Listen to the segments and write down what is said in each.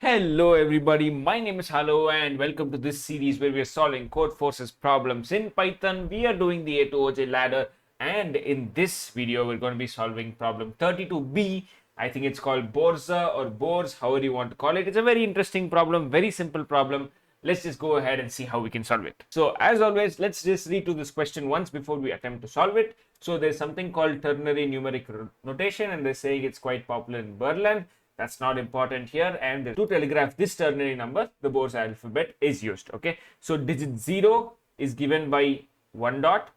Hello everybody, my name is Halo and welcome to this series where we are solving Codeforces problems in Python. We are doing the A to OJ ladder, and in this video we're going to be solving problem 32b. I think it's called Borze or Borze, however you want to call it. It's a very interesting problem, very simple problem. Let's just go ahead and see how we can solve it. So as always, let's just read through this question once before we attempt to solve it. So there's something called ternary numeric notation, and they're saying it's quite popular in Berlin. That's not important here. And to telegraph this ternary number, the Borze alphabet is used. Okay, so digit 0 is given by one dot,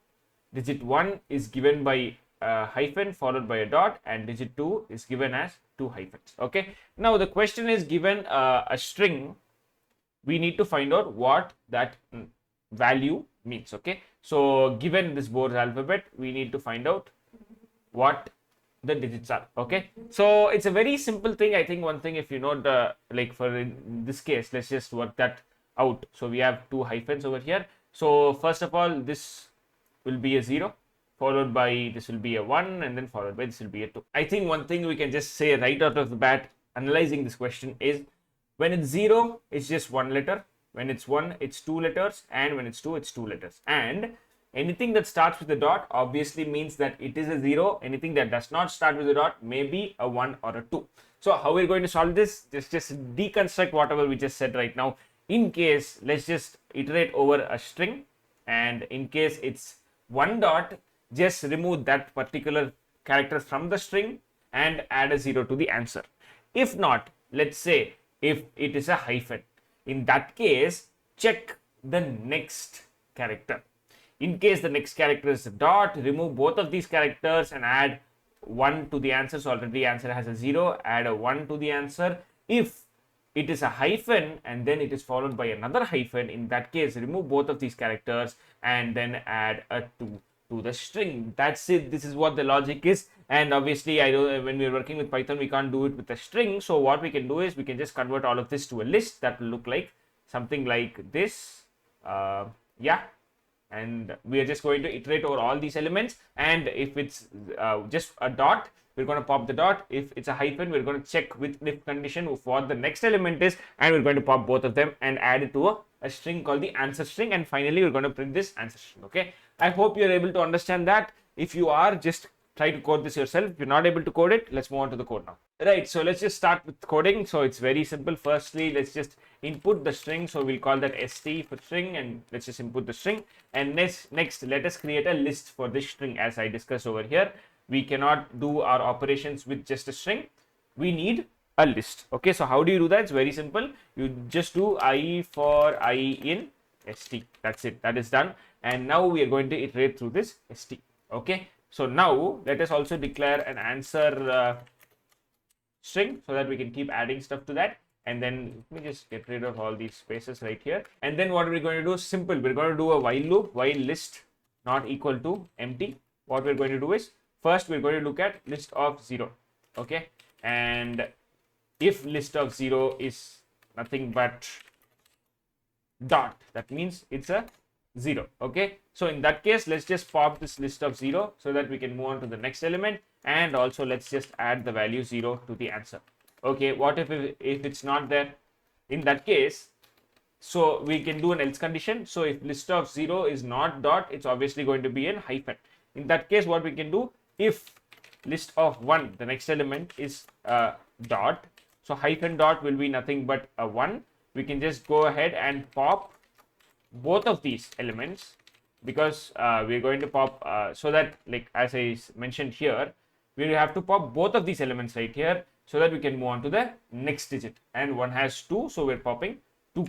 digit 1 is given by a hyphen followed by a dot, and digit 2 is given as two hyphens. Okay, now the question is given a string. We need to find out what that value means. Okay, so given this Borze alphabet, we need to find out what the digits are. Okay, so it's a very simple thing. I think one thing, if you know the, like for in this case, let's just work that out. So we have two hyphens over here. So first of all, this will be a 0, followed by this will be a 1, and then followed by this will be a 2. I think one thing we can just say right out of the bat analyzing this question is, when it's 0, it's just one letter. When it's 1, it's two letters, and when it's 2, it's two letters. And anything that starts with a dot obviously means that it is a 0. Anything that does not start with a dot may be a 1 or a 2. So how we're going to solve this? Just deconstruct whatever we just said right now. In case, let's just iterate over a string, and in case it's one dot, just remove that particular character from the string and add a 0 to the answer. If not, let's say if it is a hyphen, in that case check the next character. In case the next character is a dot, remove both of these characters and add 1 to the answer. So already the answer has a 0, add a 1 to the answer. If it is a hyphen and then it is followed by another hyphen, in that case remove both of these characters and then add a 2 to the string. That's it. This is what the logic is. And obviously, I know when we're working with Python, we can't do it with a string. So what we can do is we can just convert all of this to a list that will look like something like this. Yeah. And we are just going to iterate over all these elements. And if it's just a dot, we're going to pop the dot. If it's a hyphen, we're going to check with if condition of what the next element is, and we're going to pop both of them and add it to a string called the answer string. And finally, we're going to print this answer string. Okay, I hope you're able to understand that. If you are, just try to code this yourself. If you're not able to code it, let's move on to the code now. Right, so let's just start with coding. So it's very simple. Firstly, let's just input the string. So we'll call that st for string, and let's just input the string. And next let us create a list for this string. As I discussed over here, we cannot do our operations with just a string. We need a list. Okay, so how do you do that? It's very simple. You just do I for I in st. That's it. That is done. And now we are going to iterate through this st. Okay, so now let us also declare an answer string so that we can keep adding stuff to that. And then let me just get rid of all these spaces right here. And then what we're going to do is simple. We're going to do a while loop, while list not equal to empty. What we're going to do is, first we're going to look at list of 0. Okay, and if list of 0 is nothing but dot, that means it's a 0. Okay, so in that case, let's just pop this list of 0 so that we can move on to the next element. And also let's just add the value 0 to the answer. Okay, what if it's not there? In that case, so we can do an else condition. So if list of 0 is not dot, it's obviously going to be in hyphen. In that case, what we can do, if list of 1, the next element is dot, so hyphen dot will be nothing but a 1. We can just go ahead and pop both of these elements, because we're going to pop so that, like as I mentioned here, we have to pop both of these elements right here so that we can move on to the next digit. And 1 has 2, so we're popping 2,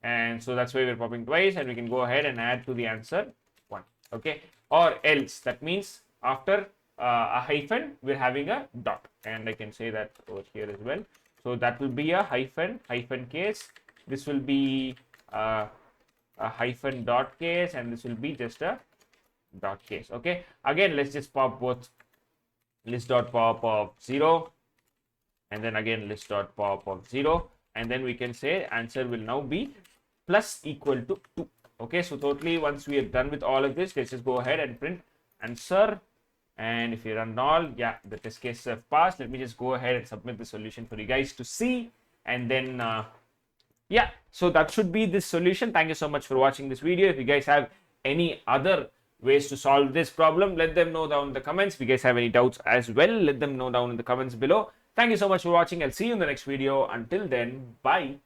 and so that's why we're popping twice, and we can go ahead and add to the answer 1. Okay, or else, that means after a hyphen we're having a dot, and I can say that over here as well. So that will be a hyphen case. This will be a hyphen dot case, and this will be just a dot case. Okay, again let's just pop both list dot pop of 0, and then again list dot pop of 0, and then we can say answer will now be plus equal to 2. Okay, so totally once we are done with all of this, let's just go ahead and print answer. And if you run all, yeah, the test cases have passed. Let me just go ahead and submit the solution for you guys to see. And then yeah, so that should be this solution. Thank you so much for watching this video. If you guys have any other ways to solve this problem, let them know down in the comments. If you guys have any doubts as well, let them know down in the comments below. Thank you so much for watching. I'll see you in the next video. Until then, bye.